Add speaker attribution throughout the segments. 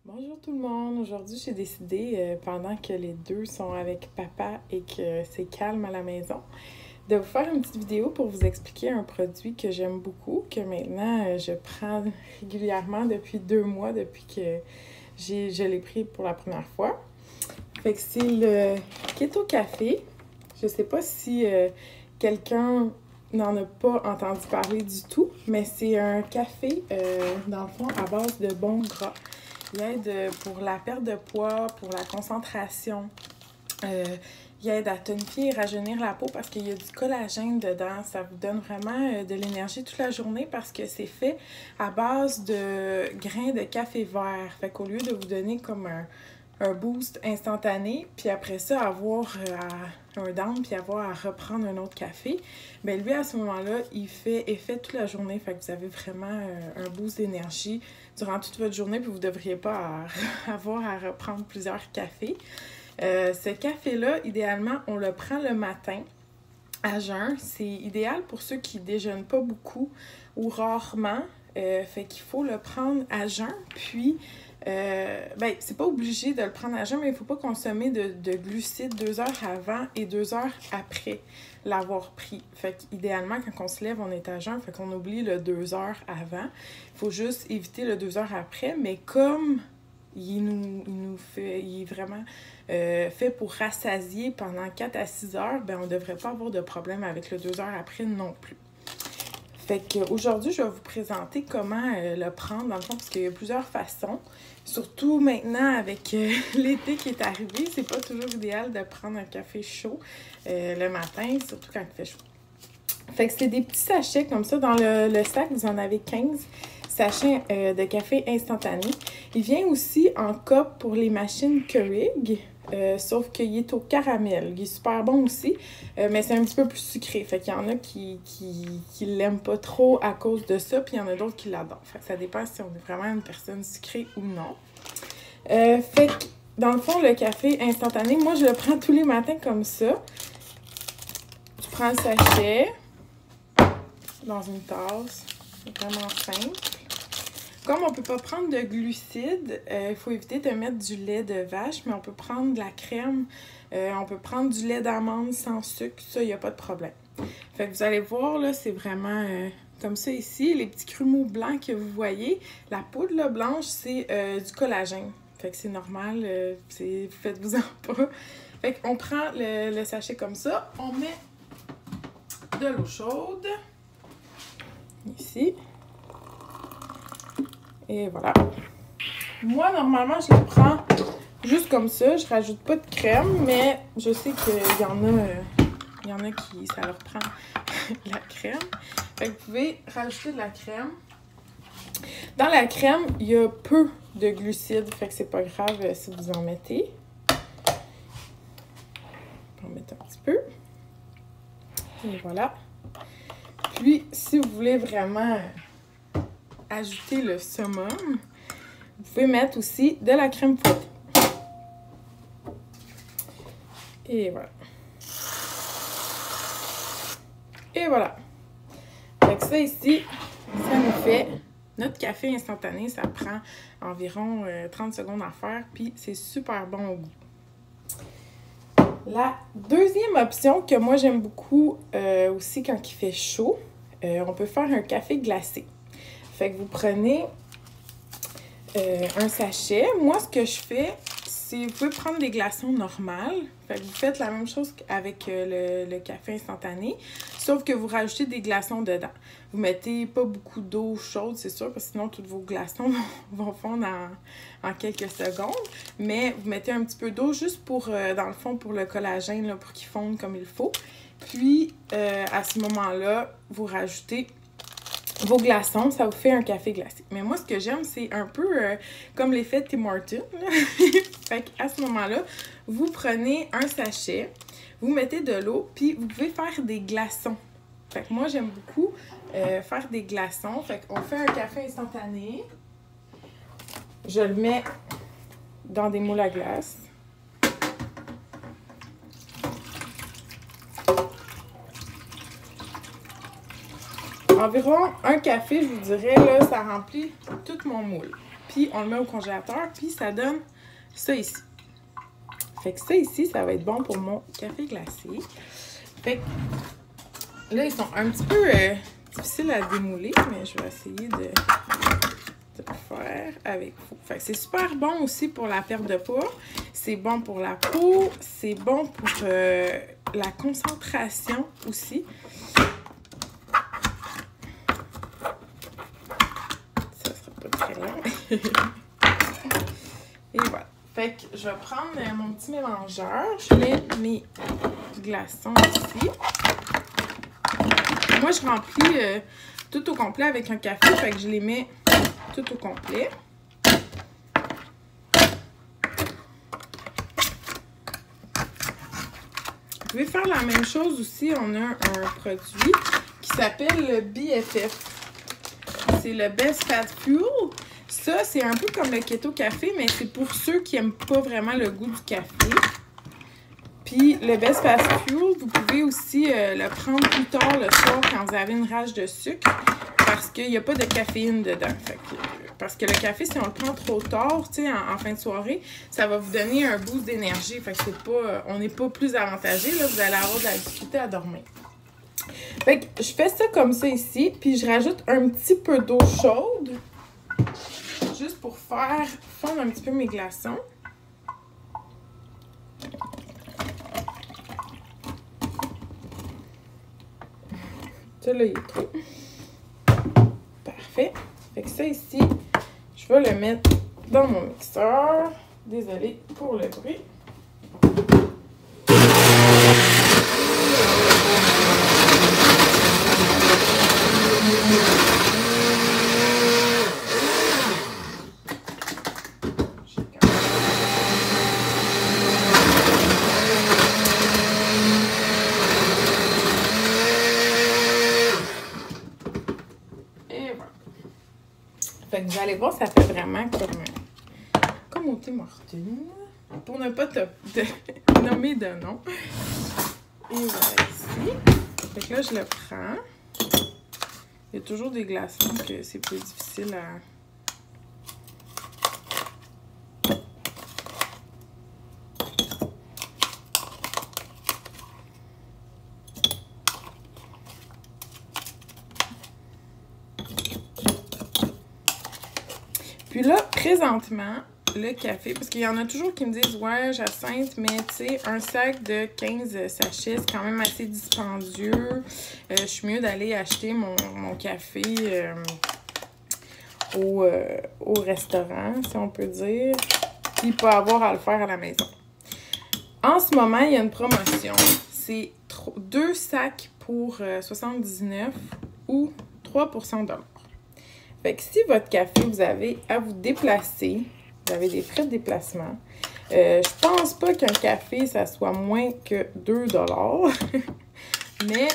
Speaker 1: Bonjour tout le monde. Aujourd'hui, j'ai décidé, pendant que les deux sont avec papa et que c'est calme à la maison, de vous faire une petite vidéo pour vous expliquer un produit que j'aime beaucoup, que maintenant je prends régulièrement depuis 2 mois, depuis que je l'ai pris pour la première fois. Fait que c'est le Keto Café. Je sais pas si quelqu'un n'en a pas entendu parler du tout, mais c'est un café, dans le fond, à base de bons gras. Il aide pour la perte de poids, pour la concentration. Il aide à tonifier et rajeunir la peau parce qu'il y a du collagène dedans. Ça vous donne vraiment de l'énergie toute la journée parce que c'est fait à base de grains de café vert. Fait qu'au lieu de vous donner comme un boost instantané, puis après ça, avoir un down, puis avoir à reprendre un autre café, bien lui, à ce moment-là, il fait effet toute la journée. Fait que vous avez vraiment un boost d'énergie durant toute votre journée, puis vous ne devriez pas avoir à reprendre plusieurs cafés. Ce café-là, idéalement, on le prend le matin à jeun. C'est idéal pour ceux qui ne déjeunent pas beaucoup ou rarement. Fait qu'il faut le prendre à jeun, puis c'est pas obligé de le prendre à jeun, mais il ne faut pas consommer de glucides 2 heures avant et 2 heures après l'avoir pris. Fait qu'idéalement, quand on se lève, on est à jeun, fait qu'on oublie le 2 heures avant. Il faut juste éviter le 2 heures après, mais comme il est vraiment fait pour rassasier pendant 4 à 6 heures, ben on ne devrait pas avoir de problème avec le 2 heures après non plus. Fait qu'aujourd'hui, je vais vous présenter comment le prendre, dans le fond, parce qu'il y a plusieurs façons. Surtout maintenant, avec l'été qui est arrivé, c'est pas toujours idéal de prendre un café chaud le matin, surtout quand il fait chaud. Fait que c'est des petits sachets comme ça. Dans le sac, vous en avez 15 sachets de café instantané. Il vient aussi en cup pour les machines Keurig. Sauf qu'il est au caramel. Il est super bon aussi, mais c'est un petit peu plus sucré. Fait qu'il y en a qui l'aiment pas trop à cause de ça, puis il y en a d'autres qui l'adorent. Fait que ça dépend si on est vraiment une personne sucrée ou non. Fait que, dans le fond, le café instantané, moi, je le prends tous les matins comme ça. Tu prends le sachet dans une tasse. C'est vraiment simple. Comme on ne peut pas prendre de glucides, il faut éviter de mettre du lait de vache, mais on peut prendre de la crème, on peut prendre du lait d'amande sans sucre, ça, il n'y a pas de problème. Fait que vous allez voir, là, c'est vraiment comme ça ici, les petits grumeaux blancs que vous voyez. La poudre là, blanche, c'est du collagène. Fait que c'est normal, faites-vous-en pas. Fait qu'on prend le sachet comme ça, on met de l'eau chaude, ici. Et voilà. Moi, normalement, je le prends juste comme ça. Je rajoute pas de crème, mais je sais qu'il y en a qui, ça leur prend la crème. Fait que vous pouvez rajouter de la crème. Dans la crème, il y a peu de glucides, fait que c'est pas grave si vous en mettez. On va en mettre un petit peu. Et voilà. Puis, si vous voulez vraiment ajouter le summum, vous pouvez mettre aussi de la crème fouettée. Et voilà. Et voilà. Avec ça ici, ça nous fait notre café instantané. Ça prend environ 30 secondes à faire, puis c'est super bon au goût. La deuxième option que moi j'aime beaucoup aussi quand il fait chaud, on peut faire un café glacé. Fait que vous prenez un sachet. Moi, ce que je fais, c'est vous pouvez prendre des glaçons normales. Fait que vous faites la même chose qu'avec le café instantané, sauf que vous rajoutez des glaçons dedans. Vous mettez pas beaucoup d'eau chaude, c'est sûr, parce que sinon, tous vos glaçons vont fondre en quelques secondes. Mais vous mettez un petit peu d'eau juste pour, dans le fond, pour le collagène, là, pour qu'il fonde comme il faut. Puis, à ce moment-là, vous rajoutez vos glaçons, ça vous fait un café glacé. Mais moi, ce que j'aime, c'est un peu comme l'effet Tim Hortons. Fait qu'à ce moment-là, vous prenez un sachet, vous mettez de l'eau, puis vous pouvez faire des glaçons. Fait que moi, j'aime beaucoup faire des glaçons. Fait qu'on fait un café instantané. Je le mets dans des moules à glace. Environ un café, je vous dirais, là, ça remplit tout mon moule. puis on le met au congélateur, puis ça donne ça ici. Fait que ça ici, ça va être bon pour mon café glacé. Fait que là, ils sont un petit peu difficiles à démouler, mais je vais essayer de le faire avec vous. Fait que c'est super bon aussi pour la perte de poids. C'est bon pour la peau. C'est bon pour la concentration aussi. Ça sera pas très long. Et voilà. Fait que je vais prendre mon petit mélangeur. Je mets mes glaçons ici. Moi, je remplis tout au complet avec un café. Fait que je les mets tout au complet. Vous pouvez faire la même chose aussi. On a un produit qui s'appelle le BFF. C'est le Best Fat Fuel. Ça, c'est un peu comme le Keto Café, mais c'est pour ceux qui n'aiment pas vraiment le goût du café. Puis le Best Fat Fuel, vous pouvez aussi le prendre plus tard le soir quand vous avez une rage de sucre, parce qu'il n'y a pas de caféine dedans. Fait que, parce que le café, si on le prend trop tard, tu sais, en fin de soirée, ça va vous donner un boost d'énergie. Fait que c'est pas, on n'est pas plus avantagé, là, vous allez avoir de la difficulté à dormir. Fait que je fais ça comme ça ici, puis je rajoute un petit peu d'eau chaude, juste pour faire fondre un petit peu mes glaçons. Ça, là, il est trop. Parfait. Fait que ça, ici, je vais le mettre dans mon mixeur. Désolée pour le bruit. Fait que vous allez voir, ça fait vraiment comme au Tim Hortons, pour ne pas nommer de nom. Et voilà ici. Fait que là, je le prends. Il y a toujours des glaçons que c'est plus difficile à... Puis là, présentement, le café, parce qu'il y en a toujours qui me disent « Ouais, Jacinthe, mais tu sais, un sac de 15 sachets, c'est quand même assez dispendieux. Je suis mieux d'aller acheter mon café au restaurant, si on peut dire, puis pas avoir à le faire à la maison. » En ce moment, il y a une promotion. C'est 2 sacs pour 79 ou 3 pour 100 $. Fait que si votre café, vous avez à vous déplacer, vous avez des frais de déplacement, je pense pas qu'un café, ça soit moins que 2 $. Mais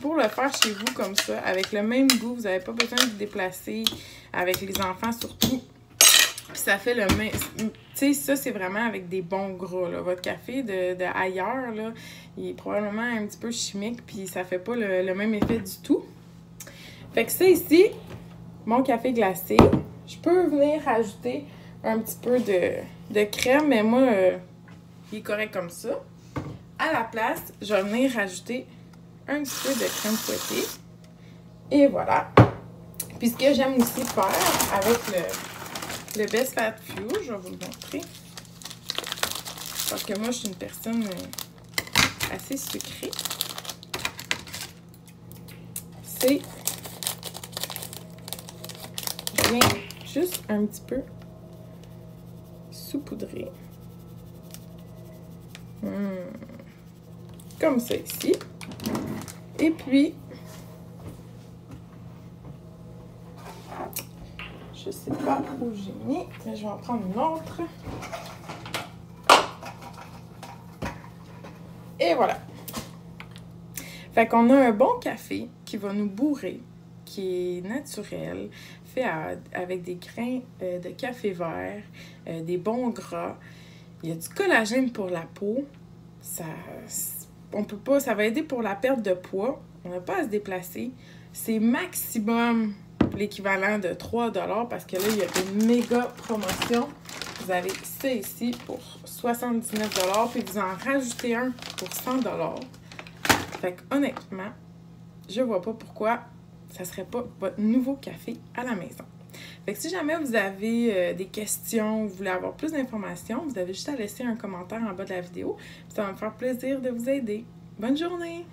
Speaker 1: pour le faire chez vous comme ça, avec le même goût, vous n'avez pas besoin de vous déplacer, avec les enfants surtout. Puis ça fait le même... Tu sais, ça, c'est vraiment avec des bons gras, là. Votre café de ailleurs, là, il est probablement un petit peu chimique, puis ça fait pas le même effet du tout. Fait que ça ici... Mon café glacé, je peux venir rajouter un petit peu de crème, mais moi, il est correct comme ça. À la place, je vais venir rajouter un petit peu de crème fouettée. Et voilà. Puis ce que j'aime aussi faire avec le Best Fat Fuel, je vais vous le montrer. Parce que moi, je suis une personne assez sucrée. C'est... Je viens juste un petit peu saupoudrer. Comme ça ici. Et puis, je sais pas où j'ai mis, mais je vais en prendre une autre. Et voilà. Fait qu'on a un bon café qui va nous bourrer, qui est naturel, fait avec des grains de café vert, des bons gras. Il y a du collagène pour la peau. Ça va aider pour la perte de poids. On n'a pas à se déplacer. C'est maximum l'équivalent de 3 $ parce que là, il y a une méga promotion. Vous avez ça ici pour 79 $, puis vous en rajoutez un pour 100 $. Fait que honnêtement, je vois pas pourquoi ça serait pas votre nouveau café à la maison. Fait que si jamais vous avez des questions, vous voulez avoir plus d'informations, vous avez juste à laisser un commentaire en bas de la vidéo. Ça va me faire plaisir de vous aider. Bonne journée!